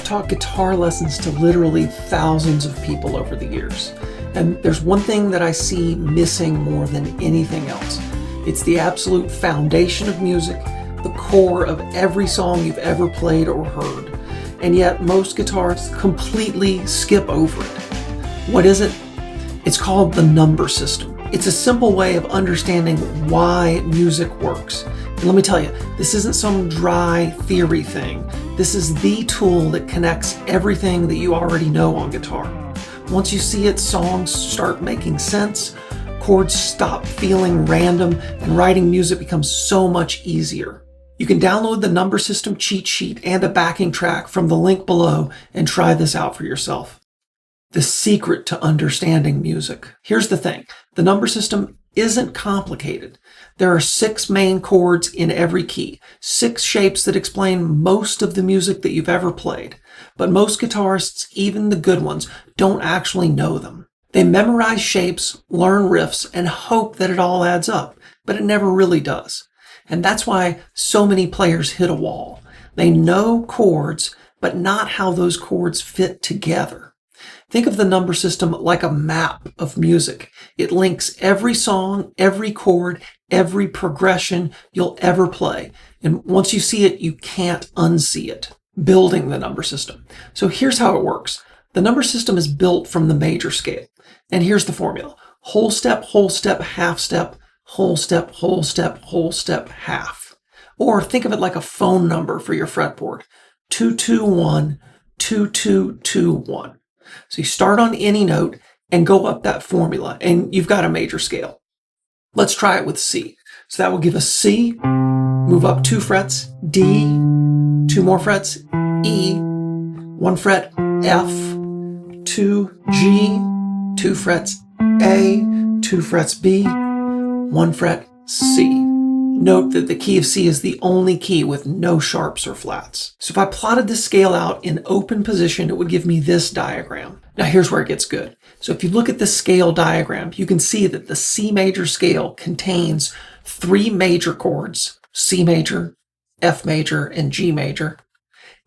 I've taught guitar lessons to literally thousands of people over the years. And there's one thing that I see missing more than anything else. It's the absolute foundation of music, the core of every song you've ever played or heard. And yet most guitarists completely skip over it. What is it? It's called the number system. It's a simple way of understanding why music works. And let me tell you, this isn't some dry theory thing. This is the tool that connects everything that you already know on guitar. Once you see it, songs start making sense, chords stop feeling random, and writing music becomes so much easier. You can download the number system cheat sheet and a backing track from the link below and try this out for yourself. The secret to understanding music. Here's the thing. The number system isn't complicated. There are 6 main chords in every key, 6 shapes that explain most of the music that you've ever played. But most guitarists, even the good ones, don't actually know them. They memorize shapes, learn riffs, and hope that it all adds up, but it never really does. And that's why so many players hit a wall. They know chords, but not how those chords fit together. Think of the number system like a map of music. It links every song, every chord, every progression you'll ever play. And once you see it, you can't unsee it. Building the number system. So here's how it works. The number system is built from the major scale. And here's the formula. Whole step, half step, whole step, whole step, whole step, half. Or think of it like a phone number for your fretboard. 221, 2221. So you start on any note and go up that formula, and you've got a major scale. Let's try it with C. So that will give us C, move up 2 frets, D, 2 more frets, E, 1 fret, F, 2, G, 2 frets, A, 2 frets, B, 1 fret, C. Note that the key of C is the only key with no sharps or flats. So if I plotted this scale out in open position, it would give me this diagram. Now here's where it gets good. So if you look at this scale diagram, you can see that the C major scale contains 3 major chords, C major, F major, and G major,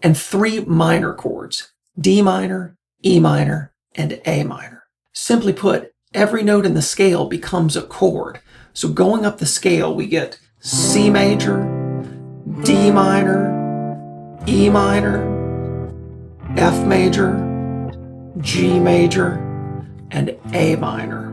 and 3 minor chords, D minor, E minor, and A minor. Simply put, every note in the scale becomes a chord. So going up the scale, we get C major, D minor, E minor, F major, G major, and A minor.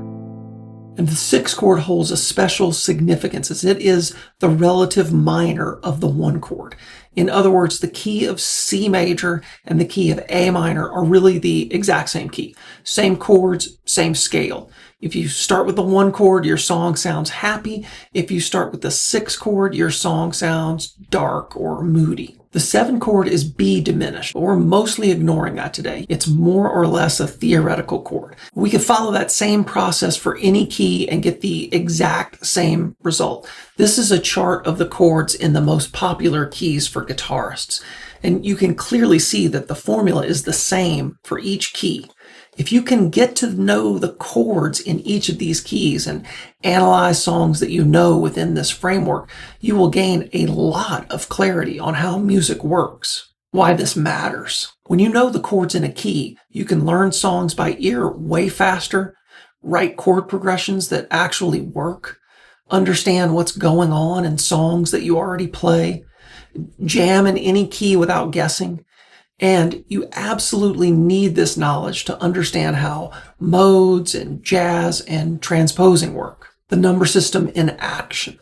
And the 6th chord holds a special significance as it is the relative minor of the 1 chord. In other words, the key of C major and the key of A minor are really the exact same key. Same chords, same scale. If you start with the 1 chord, your song sounds happy. If you start with the 6th chord, your song sounds dark or moody. The 7 chord is B diminished, but we're mostly ignoring that today. It's more or less a theoretical chord. We could follow that same process for any key and get the exact same result. This is a chart of the chords in the most popular keys for guitarists. And you can clearly see that the formula is the same for each key. If you can get to know the chords in each of these keys and analyze songs that you know within this framework, you will gain a lot of clarity on how music works. Why this matters. When you know the chords in a key, you can learn songs by ear way faster, write chord progressions that actually work, understand what's going on in songs that you already play, jam in any key without guessing. And you absolutely need this knowledge to understand how modes and jazz and transposing work. The number system in action.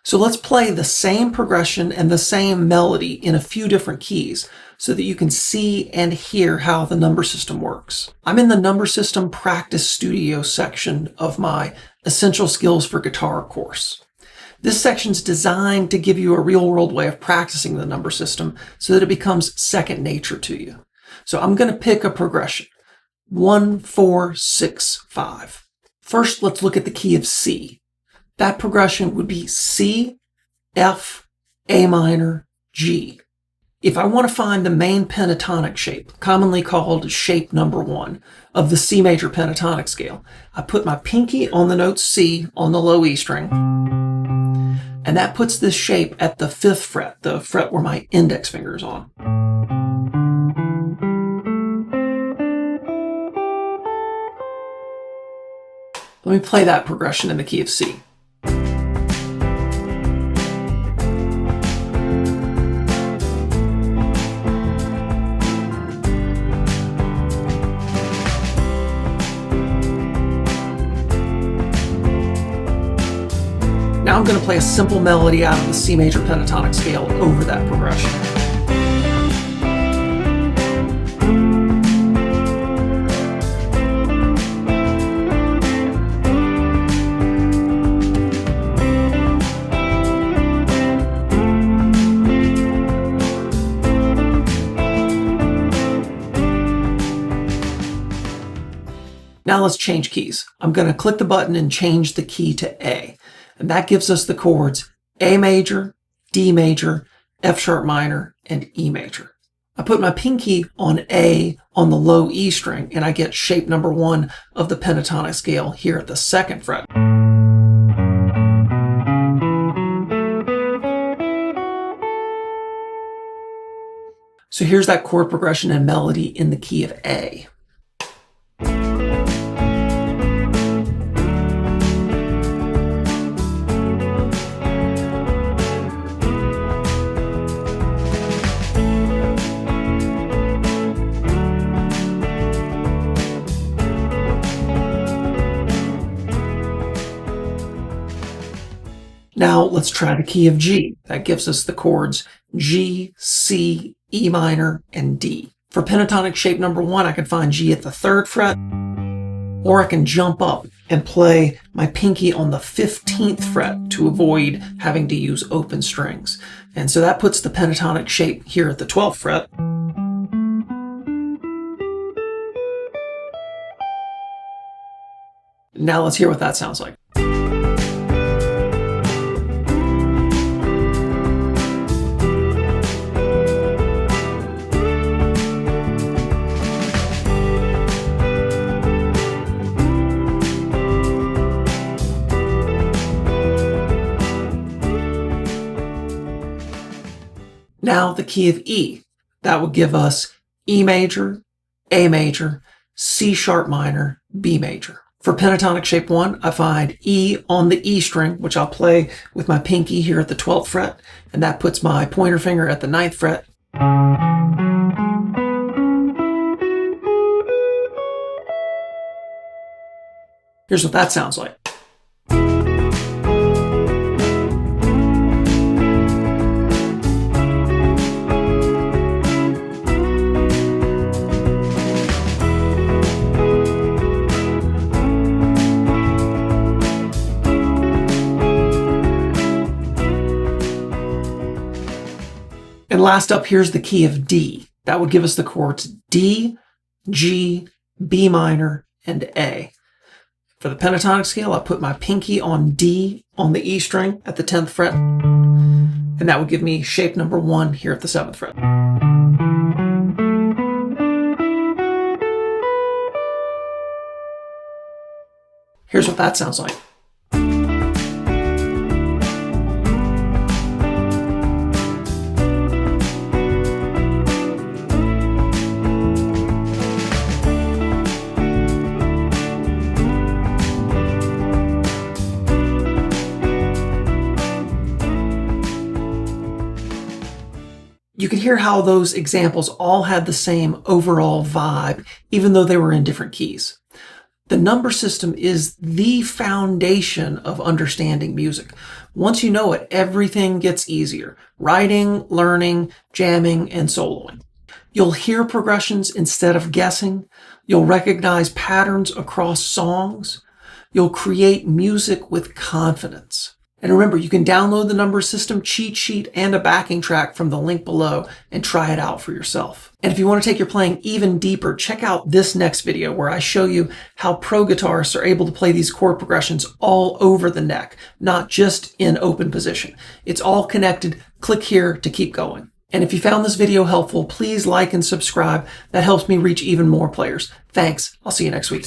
So let's play the same progression and the same melody in a few different keys so that you can see and hear how the number system works. I'm in the number system practice studio section of my Essential Skills for Guitar course. This section's designed to give you a real-world way of practicing the number system so that it becomes second nature to you. So I'm going to pick a progression. 1, 4, 6, 5. First, let's look at the key of C. That progression would be C, F, A minor, G. If I want to find the main pentatonic shape, commonly called shape number 1 of the C major pentatonic scale, I put my pinky on the note C on the low E string, and that puts this shape at the 5th fret, the fret where my index finger is on. Let me play that progression in the key of C. Now I'm going to play a simple melody out of the C major pentatonic scale over that progression. Now let's change keys. I'm going to click the button and change the key to A. And that gives us the chords A major, D major, F sharp minor, and E major. I put my pinky on A on the low E string, and I get shape number 1 of the pentatonic scale here at the 2nd fret. So here's that chord progression and melody in the key of A. Now let's try the key of G. That gives us the chords G, C, E minor, and D. For pentatonic shape number 1, I can find G at the 3rd fret, or I can jump up and play my pinky on the 15th fret to avoid having to use open strings. And so that puts the pentatonic shape here at the 12th fret. Now let's hear what that sounds like. Now the key of E. That would give us E major, A major, C sharp minor, B major. For pentatonic shape 1, I find E on the E string, which I'll play with my pinky here at the 12th fret, and that puts my pointer finger at the 9th fret. Here's what that sounds like. And last up, here's the key of D. That would give us the chords D, G, B minor, and A. For the pentatonic scale, I put my pinky on D on the E string at the 10th fret, and that would give me shape number 1 here at the 7th fret. Here's what that sounds like. You can hear how those examples all had the same overall vibe, even though they were in different keys. The number system is the foundation of understanding music. Once you know it, everything gets easier. Writing, learning, jamming, and soloing. You'll hear progressions instead of guessing. You'll recognize patterns across songs. You'll create music with confidence. And remember, you can download the number system cheat sheet and a backing track from the link below and try it out for yourself. And if you want to take your playing even deeper, check out this next video where I show you how pro guitarists are able to play these chord progressions all over the neck, not just in open position. It's all connected. Click here to keep going. And if you found this video helpful, please like and subscribe. That helps me reach even more players. Thanks. I'll see you next week.